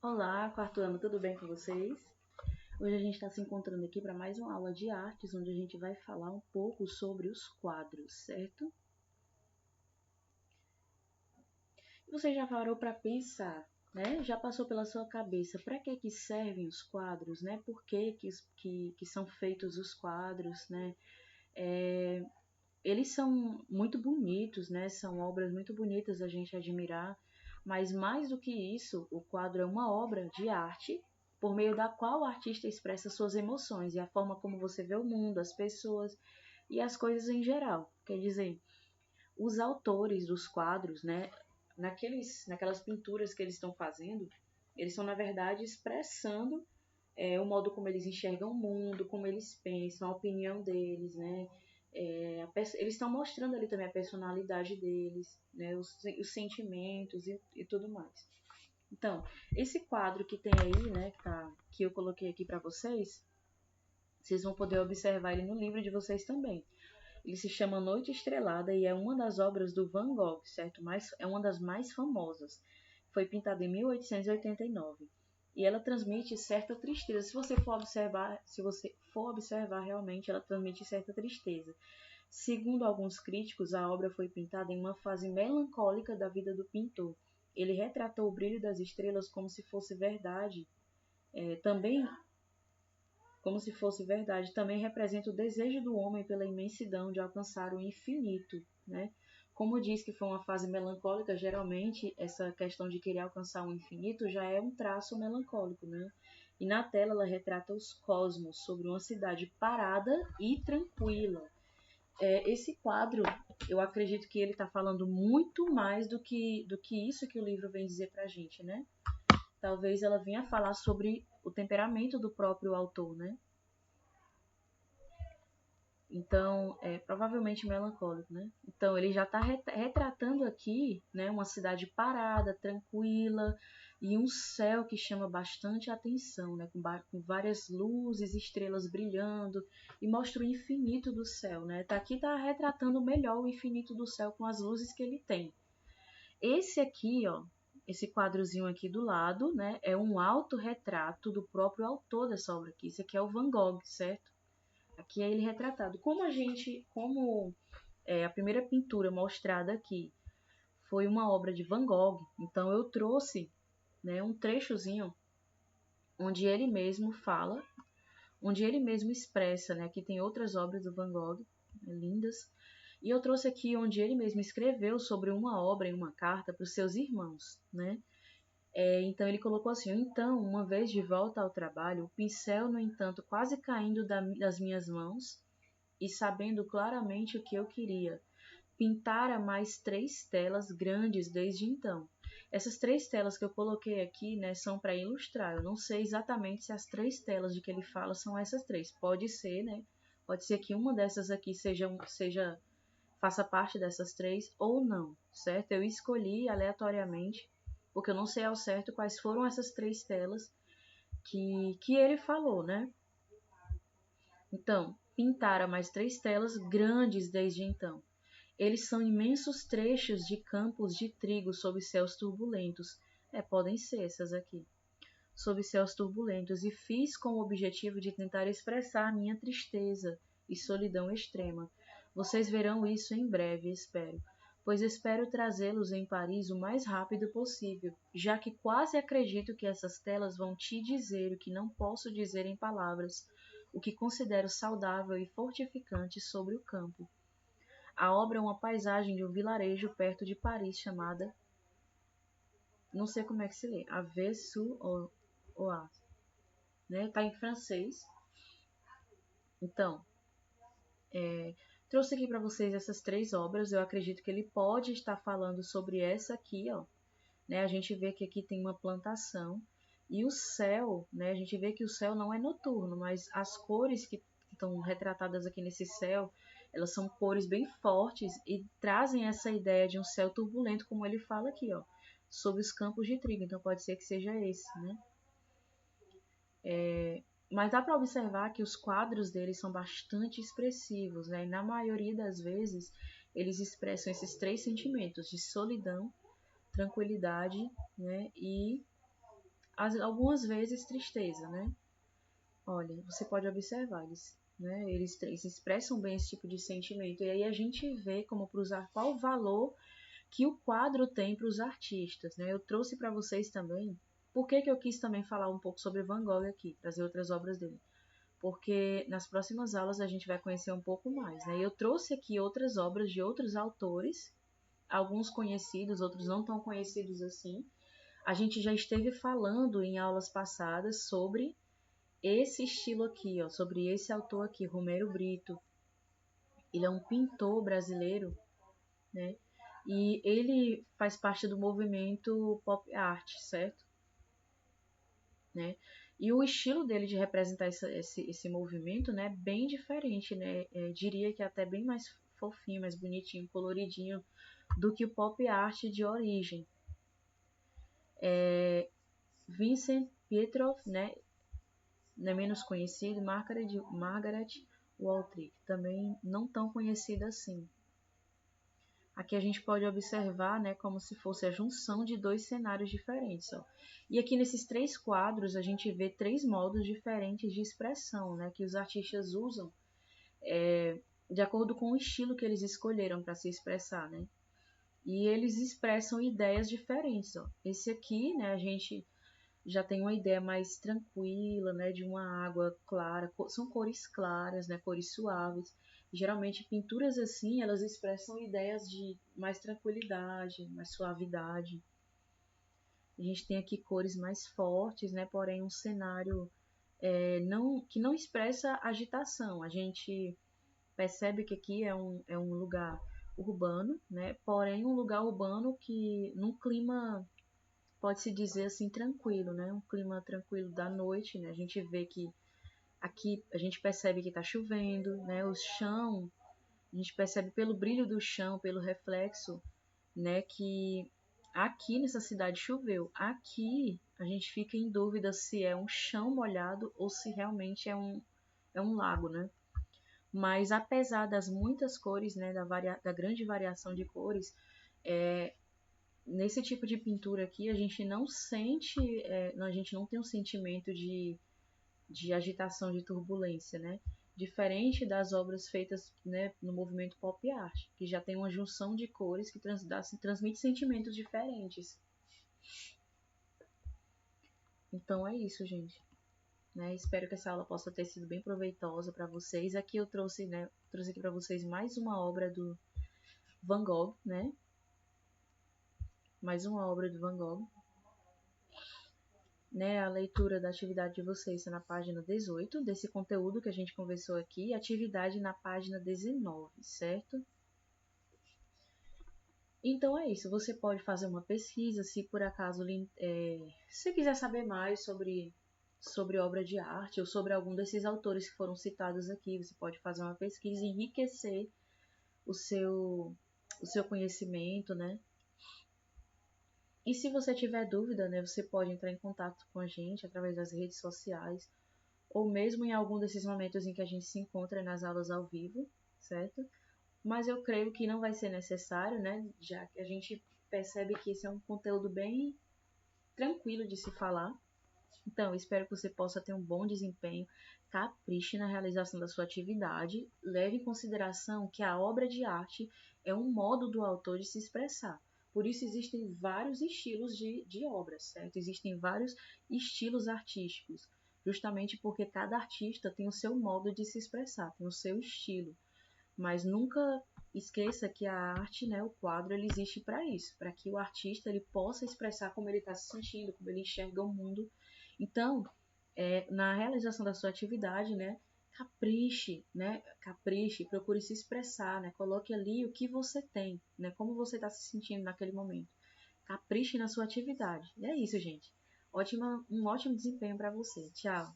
Olá, quarto ano, tudo bem com vocês? Hoje a gente está se encontrando aqui para mais uma aula de artes, onde a gente vai falar um pouco sobre os quadros, certo? E você já parou para pensar, né? Já passou pela sua cabeça para que servem os quadros, né? Por que são feitos os quadros, né? Eles são muito bonitos, né? São obras muito bonitas a gente admirar, mas mais do que isso, o quadro é uma obra de arte por meio da qual o artista expressa suas emoções e a forma como você vê o mundo, as pessoas e as coisas em geral. Quer dizer, os autores dos quadros, né? Naquelas pinturas que eles estão fazendo, eles estão, na verdade, expressando o modo como eles enxergam o mundo, como eles pensam, a opinião deles, né? Eles estão mostrando ali também a personalidade deles, né? Os sentimentos e tudo mais. Então, esse quadro que tem aí, né, que eu coloquei aqui para vocês vão poder observar ele no livro de vocês também. Ele se chama Noite Estrelada e é uma das obras do Van Gogh, certo? É uma das mais famosas. Foi pintada em 1889. E ela transmite certa tristeza. Se você for observar realmente, ela transmite certa tristeza. Segundo alguns críticos, a obra foi pintada em uma fase melancólica da vida do pintor. Ele retratou o brilho das estrelas como se fosse verdade. Também como se fosse verdade, também representa o desejo do homem pela imensidão de alcançar o infinito, né? Como diz que foi uma fase melancólica, geralmente essa questão de querer alcançar o infinito já é um traço melancólico, né? E na tela ela retrata os cosmos sobre uma cidade parada e tranquila. Esse quadro, eu acredito que ele está falando muito mais do que isso que o livro vem dizer pra gente, né? Talvez ela venha falar sobre o temperamento do próprio autor, né? Então, é provavelmente melancólico, né? Então, ele já está retratando aqui, né, uma cidade parada, tranquila, e um céu que chama bastante atenção, né, com várias luzes, estrelas brilhando, e mostra o infinito do céu, né? Aqui tá retratando melhor o infinito do céu com as luzes que ele tem. Esse aqui, ó, esse quadrozinho aqui do lado, né, é um autorretrato do próprio autor dessa obra aqui. Esse aqui é o Van Gogh, certo? Aqui é ele retratado. A primeira pintura mostrada aqui foi uma obra de Van Gogh, então eu trouxe, né, um trechozinho onde ele mesmo fala, onde ele mesmo expressa, né, aqui tem outras obras do Van Gogh, né, lindas, e eu trouxe aqui onde ele mesmo escreveu sobre uma obra em uma carta para os seus irmãos, né? Então ele colocou assim: então, uma vez de volta ao trabalho, o pincel, no entanto, quase caindo das minhas mãos, e sabendo claramente o que eu queria, pintara mais 3 telas grandes desde então. Essas 3 telas que eu coloquei aqui, né, são para ilustrar. Eu não sei exatamente se as 3 telas de que ele fala são essas 3. Pode ser, né? Pode ser que uma dessas aqui faça parte dessas 3 ou não, certo? Eu escolhi aleatoriamente, porque eu não sei ao certo quais foram essas 3 telas que ele falou, né? Então, pintara mais 3 telas grandes desde então. Eles são imensos trechos de campos de trigo sob céus turbulentos. Podem ser essas aqui. Sob céus turbulentos, e fiz com o objetivo de tentar expressar minha tristeza e solidão extrema. Vocês verão isso em breve, espero, pois espero trazê-los em Paris o mais rápido possível, já que quase acredito que essas telas vão te dizer o que não posso dizer em palavras, o que considero saudável e fortificante sobre o campo. A obra é uma paisagem de um vilarejo perto de Paris chamada, não sei como é que se lê, Avessu-Oise, né? Tá em francês. Então, trouxe aqui para vocês essas 3 obras. Eu acredito que ele pode estar falando sobre essa aqui, ó. Né? A gente vê que aqui tem uma plantação e o céu, né? A gente vê que o céu não é noturno, mas as cores que estão retratadas aqui nesse céu, elas são cores bem fortes e trazem essa ideia de um céu turbulento, como ele fala aqui, ó, sobre os campos de trigo. Então pode ser que seja esse, né? Mas dá para observar que os quadros deles são bastante expressivos, né? E na maioria das vezes eles expressam esses 3 sentimentos de solidão, tranquilidade, né? E algumas vezes tristeza, né? Olha, você pode observar, eles expressam bem esse tipo de sentimento. E aí a gente vê como para usar qual o valor que o quadro tem para os artistas, né? Eu trouxe para vocês também. Por que eu quis também falar um pouco sobre Van Gogh aqui, trazer outras obras dele? Porque nas próximas aulas a gente vai conhecer um pouco mais, né? Eu trouxe aqui outras obras de outros autores, alguns conhecidos, outros não tão conhecidos assim. A gente já esteve falando em aulas passadas sobre esse estilo aqui, ó, sobre esse autor aqui, Romero Brito. Ele é um pintor brasileiro, né? E ele faz parte do movimento pop art, certo? Né? E o estilo dele de representar esse movimento, né, é bem diferente, né? Diria que é até bem mais fofinho, mais bonitinho, coloridinho do que o pop art de origem. Vincent Petrov, né, é menos conhecido, Margaret Waltrick, também não tão conhecida assim. Aqui a gente pode observar, né, como se fosse a junção de dois cenários diferentes. Ó. E aqui nesses três quadros a gente vê três modos diferentes de expressão, né, que os artistas usam de acordo com o estilo que eles escolheram para se expressar, né? E eles expressam ideias diferentes. Ó. Esse aqui, né, a gente já tem uma ideia mais tranquila, né, de uma água clara, são cores claras, né, cores suaves. Geralmente pinturas assim, elas expressam ideias de mais tranquilidade, mais suavidade. A gente tem aqui cores mais fortes, né, porém um cenário que não expressa agitação. A gente percebe que aqui é um lugar urbano, né, porém um lugar urbano que num clima pode-se dizer assim, tranquilo, né? Um clima tranquilo da noite, né? A gente vê que aqui a gente percebe que está chovendo, né? O chão, a gente percebe pelo brilho do chão, pelo reflexo, né? Que aqui nessa cidade choveu. Aqui a gente fica em dúvida se é um chão molhado ou se realmente é um lago, né? Mas apesar das muitas cores, né? Da grande variação de cores, nesse tipo de pintura aqui, a gente não sente, a gente não tem um sentimento de agitação, de turbulência, né? Diferente das obras feitas, né, no movimento pop art, que já tem uma junção de cores que transmite sentimentos diferentes. Então é isso, gente. Né? Espero que essa aula possa ter sido bem proveitosa para vocês. Aqui eu trouxe, né, trouxe aqui para vocês mais uma obra do Van Gogh, né? Mais uma obra do Van Gogh. Né, a leitura da atividade de vocês está na página 18, desse conteúdo que a gente conversou aqui, e a atividade na página 19, certo? Então é isso, você pode fazer uma pesquisa, se por acaso se quiser saber mais sobre obra de arte ou sobre algum desses autores que foram citados aqui, você pode fazer uma pesquisa e enriquecer o seu conhecimento, né? E se você tiver dúvida, né, você pode entrar em contato com a gente através das redes sociais, ou mesmo em algum desses momentos em que a gente se encontra nas aulas ao vivo, certo? Mas eu creio que não vai ser necessário, né? Já que a gente percebe que esse é um conteúdo bem tranquilo de se falar. Então, eu espero que você possa ter um bom desempenho, capriche na realização da sua atividade, leve em consideração que a obra de arte é um modo do autor de se expressar. Por isso existem vários estilos de obras, certo? Existem vários estilos artísticos, justamente porque cada artista tem o seu modo de se expressar, tem o seu estilo. Mas nunca esqueça que a arte, né, o quadro, ele existe para isso, para que o artista ele possa expressar como ele está se sentindo, como ele enxerga o mundo. Então, na realização da sua atividade, né, capriche, procure se expressar, né, coloque ali o que você tem, né, como você está se sentindo naquele momento. Capriche na sua atividade. E é isso, gente. Um ótimo desempenho para você. Tchau.